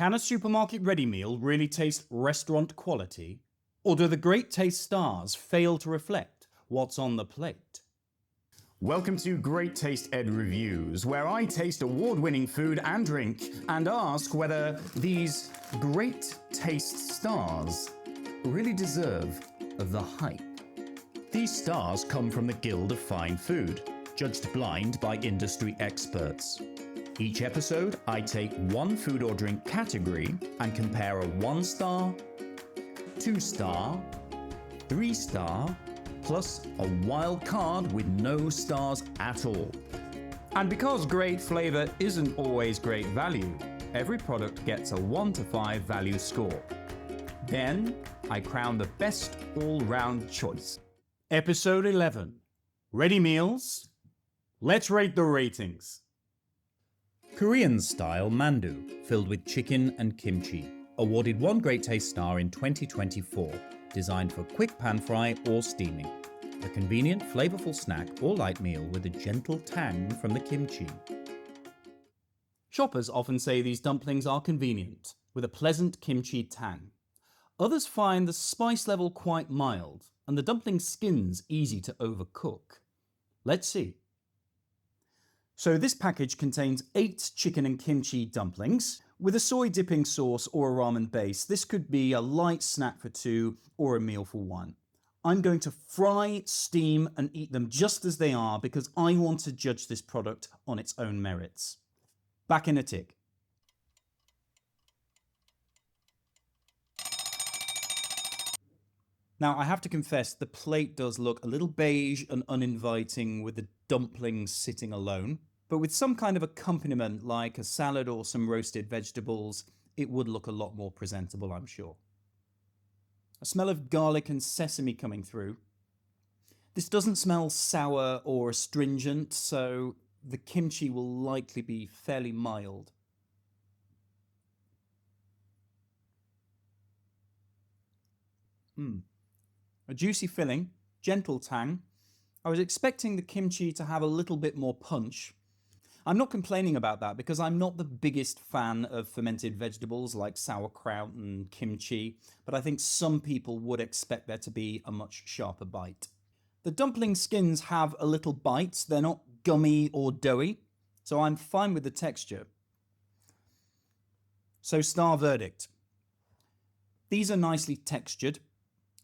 Can a supermarket ready meal really taste restaurant quality? Or do the great taste stars fail to reflect what's on the plate? Welcome to Great Taste Ed Reviews, where I taste award-winning food and drink and ask whether these great taste stars really deserve the hype. These stars come from the Guild of Fine Food, judged blind by industry experts. Each episode, I take one food or drink category and compare a 1-star, 2-star, 3-star, plus a wild card with no stars at all. And because great flavour isn't always great value, every product gets a 1 to 5 value score. Then, I crown the best all-round choice. Episode 11. Ready meals? Let's rate the ratings. Korean-style mandu, filled with chicken and kimchi, awarded 1 Great Taste Star in 2024, designed for quick pan fry or steaming. A convenient, flavourful snack or light meal with a gentle tang from the kimchi. Shoppers often say these dumplings are convenient, with a pleasant kimchi tang. Others find the spice level quite mild, and the dumpling skins easy to overcook. Let's see. So this package contains 8 chicken and kimchi dumplings. With a soy dipping sauce or a ramen base, this could be a light snack for 2 or a meal for 1. I'm going to fry, steam and eat them just as they are because I want to judge this product on its own merits. Back in a tick. Now I have to confess the plate does look a little beige and uninviting with the dumplings sitting alone. But with some kind of accompaniment like a salad or some roasted vegetables, it would look a lot more presentable, I'm sure. A smell of garlic and sesame coming through. This doesn't smell sour or astringent, so the kimchi will likely be fairly mild. A juicy filling, gentle tang. I was expecting the kimchi to have a little bit more punch. I'm not complaining about that because I'm not the biggest fan of fermented vegetables like sauerkraut and kimchi, but I think some people would expect there to be a much sharper bite. The dumpling skins have a little bite, they're not gummy or doughy, so I'm fine with the texture. So star verdict. These are nicely textured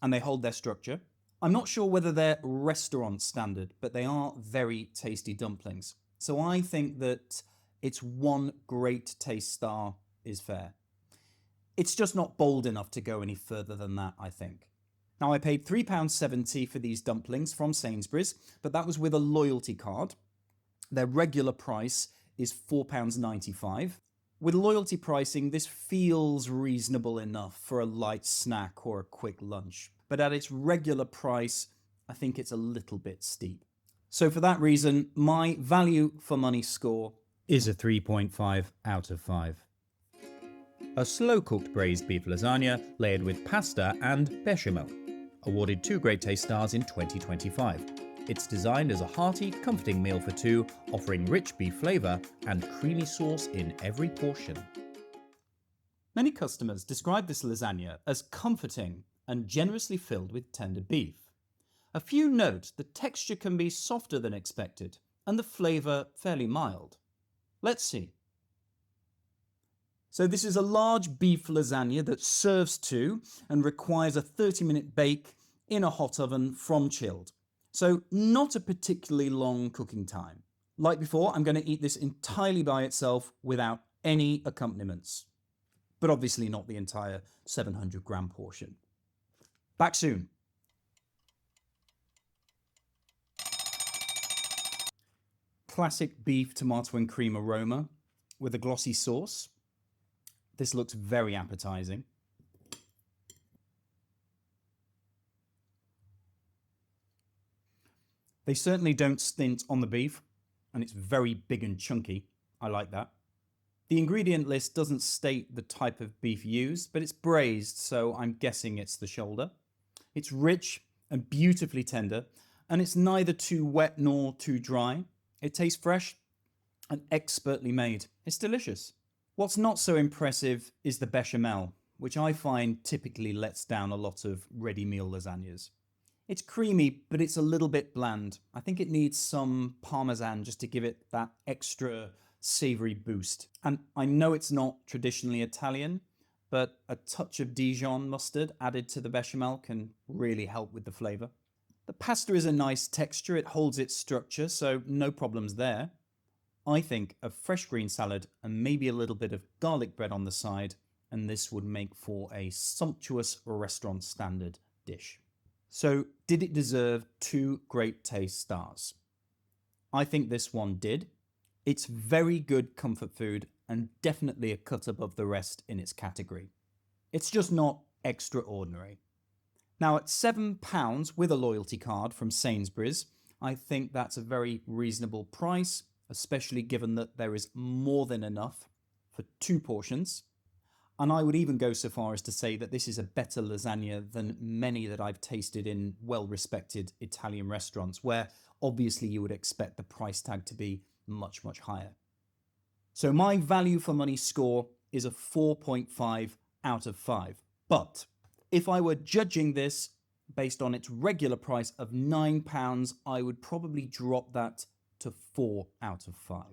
and they hold their structure. I'm not sure whether they're restaurant standard, but they are very tasty dumplings. So I think that it's 1 Great Taste Star is fair. It's just not bold enough to go any further than that, I think. Now I paid £3.70 for these dumplings from Sainsbury's, but that was with a loyalty card. Their regular price is £4.95. With loyalty pricing, this feels reasonable enough for a light snack or a quick lunch. But at its regular price, I think it's a little bit steep. So for that reason, my value for money score Is a 3.5 out of 5. A slow-cooked braised beef lasagna layered with pasta and bechamel, awarded 2 Great Taste Stars in 2025. It's designed as a hearty, comforting meal for 2, offering rich beef flavour and creamy sauce in every portion. Many customers describe this lasagna as comforting and generously filled with tender beef. A few note the texture can be softer than expected and the flavour fairly mild. Let's see. So this is a large beef lasagna that serves 2 and requires a 30-minute bake in a hot oven from chilled. So not a particularly long cooking time. Like before, I'm going to eat this entirely by itself without any accompaniments. But obviously not the entire 700-gram portion. Back soon. Classic beef, tomato and cream aroma with a glossy sauce. This looks very appetizing. They certainly don't stint on the beef, and it's very big and chunky. I like that. The ingredient list doesn't state the type of beef used, but it's braised, so I'm guessing it's the shoulder. It's rich and beautifully tender, and it's neither too wet nor too dry. It tastes fresh and expertly made. It's delicious. What's not so impressive is the bechamel, which I find typically lets down a lot of ready meal lasagnas. It's creamy, but it's a little bit bland. I think it needs some parmesan just to give it that extra savoury boost. And I know it's not traditionally Italian, but a touch of Dijon mustard added to the bechamel can really help with the flavour. The pasta is a nice texture, it holds its structure, so no problems there. I think a fresh green salad and maybe a little bit of garlic bread on the side, and this would make for a sumptuous restaurant standard dish. So, did it deserve 2 great taste stars? I think this one did. It's very good comfort food and definitely a cut above the rest in its category. It's just not extraordinary. Now, at £7 with a loyalty card from Sainsbury's, I think that's a very reasonable price, especially given that there is more than enough for 2 portions. And I would even go so far as to say that this is a better lasagna than many that I've tasted in well-respected Italian restaurants, where obviously you would expect the price tag to be much, much higher. So my value for money score is a 4.5 out of 5. But if I were judging this based on its regular price of £9, I would probably drop that to 4 out of 5.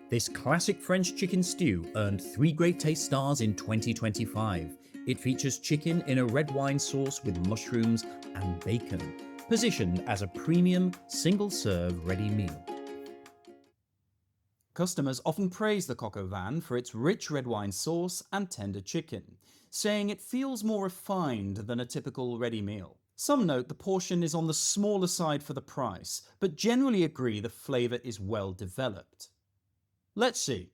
This classic French chicken stew earned 3 Great Taste stars in 2025. It features chicken in a red wine sauce with mushrooms and bacon, positioned as a premium single-serve ready meal. Customers often praise the coq au vin for its rich red wine sauce and tender chicken, saying it feels more refined than a typical ready meal. Some note the portion is on the smaller side for the price, but generally agree the flavour is well developed. Let's see.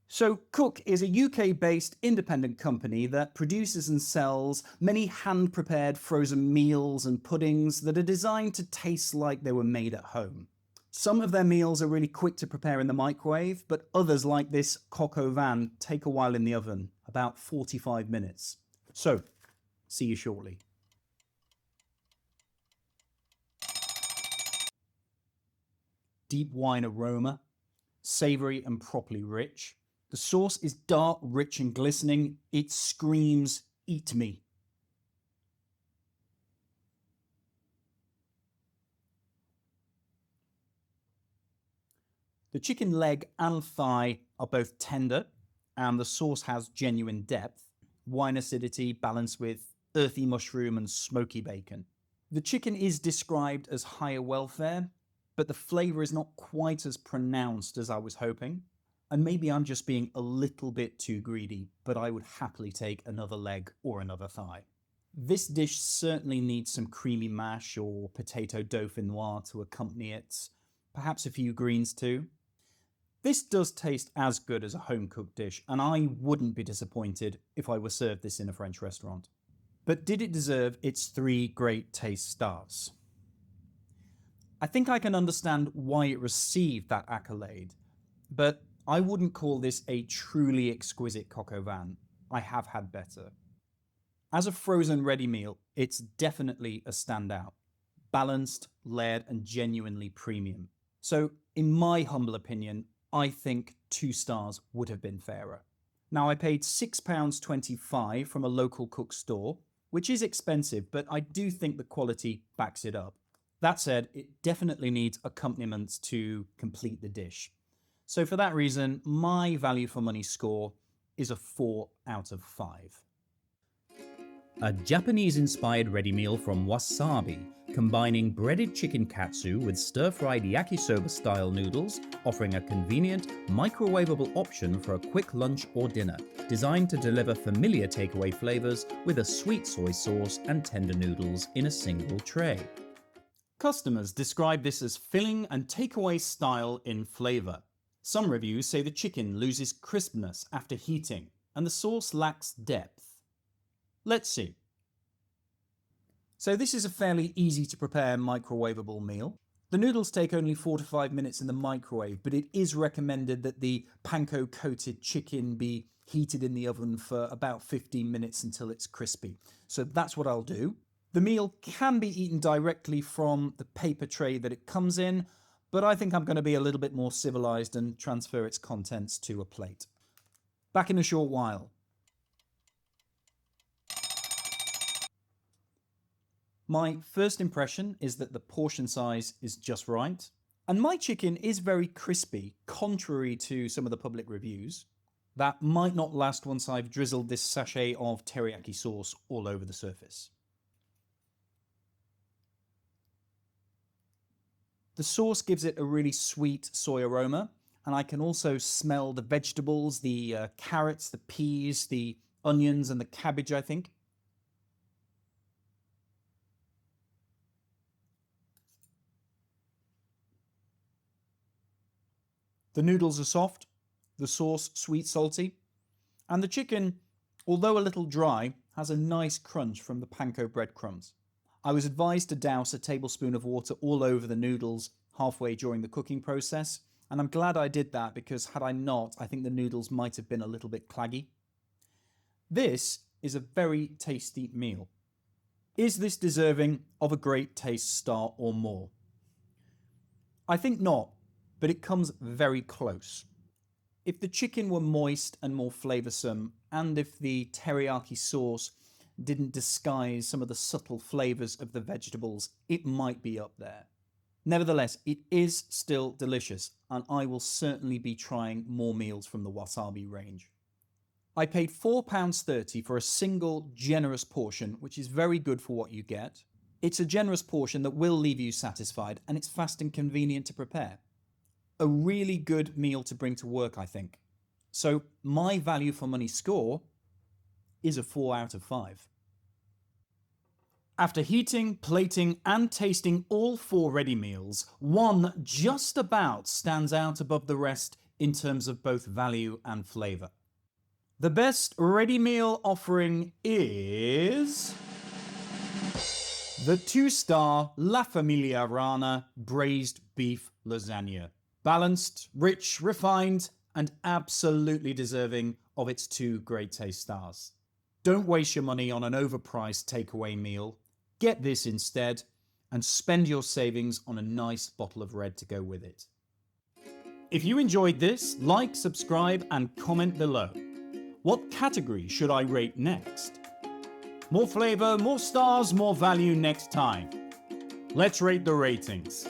So Cook is a UK-based independent company that produces and sells many hand-prepared frozen meals and puddings that are designed to taste like they were made at home. Some of their meals are really quick to prepare in the microwave, but others, like this coq au vin, take a while in the oven, about 45 minutes. So, see you shortly. Deep wine aroma, savoury and properly rich. The sauce is dark, rich and glistening. It screams, "Eat me." The chicken leg and thigh are both tender, and the sauce has genuine depth, wine acidity balanced with earthy mushroom and smoky bacon. The chicken is described as higher welfare, but the flavour is not quite as pronounced as I was hoping. And maybe I'm just being a little bit too greedy, but I would happily take another leg or another thigh. This dish certainly needs some creamy mash or potato dauphinoise to accompany it, perhaps a few greens too. This does taste as good as a home-cooked dish, and I wouldn't be disappointed if I were served this in a French restaurant. But did it deserve its 3 Great Taste stars? I think I can understand why it received that accolade, but I wouldn't call this a truly exquisite coq au vin. I have had better. As a frozen ready meal, it's definitely a standout. Balanced, layered, and genuinely premium. So, in my humble opinion, I think 2 stars would have been fairer. Now, I paid £6.25 from a local cook store, which is expensive, but I do think the quality backs it up. That said, it definitely needs accompaniments to complete the dish. So for that reason, my value for money score is a 4 out of 5. A Japanese-inspired ready meal from Wasabi, combining breaded chicken katsu with stir-fried yakisoba-style noodles, offering a convenient, microwavable option for a quick lunch or dinner, designed to deliver familiar takeaway flavors with a sweet soy sauce and tender noodles in a single tray. Customers describe this as filling and takeaway style in flavor. Some reviews say the chicken loses crispness after heating, and the sauce lacks depth. Let's see. So this is a fairly easy to prepare microwavable meal. The noodles take only 4 to 5 minutes in the microwave, but it is recommended that the panko coated chicken be heated in the oven for about 15 minutes until it's crispy. So that's what I'll do. The meal can be eaten directly from the paper tray that it comes in, but I think I'm going to be a little bit more civilized and transfer its contents to a plate. Back in a short while. My first impression is that the portion size is just right, and my chicken is very crispy, contrary to some of the public reviews. That might not last once I've drizzled this sachet of teriyaki sauce all over the surface. The sauce gives it a really sweet soy aroma, and I can also smell the vegetables, the carrots, the peas, the onions, and the cabbage, I think. The noodles are soft, the sauce sweet salty, and the chicken, although a little dry, has a nice crunch from the panko breadcrumbs. I was advised to douse a tablespoon of water all over the noodles halfway during the cooking process, and I'm glad I did that because had I not, I think the noodles might have been a little bit claggy. This is a very tasty meal. Is this deserving of a great taste star or more? I think not, but it comes very close. If the chicken were moist and more flavoursome, and if the teriyaki sauce didn't disguise some of the subtle flavours of the vegetables, it might be up there. Nevertheless, it is still delicious, and I will certainly be trying more meals from the wasabi range. I paid £4.30 for a single generous portion, which is very good for what you get. It's a generous portion that will leave you satisfied, and it's fast and convenient to prepare. A really good meal to bring to work, I think. So my value for money score is a 4 out of 5. After heating, plating, and tasting all 4 ready meals, one just about stands out above the rest in terms of both value and flavour. The best ready meal offering is the 2-star La Famiglia Rana braised beef lasagna. Balanced, rich, refined, and absolutely deserving of its 2 great taste stars. Don't waste your money on an overpriced takeaway meal. Get this instead, and spend your savings on a nice bottle of red to go with it. If you enjoyed this, like, subscribe, and comment below. What category should I rate next? More flavour, more stars, more value next time. Let's rate the ratings.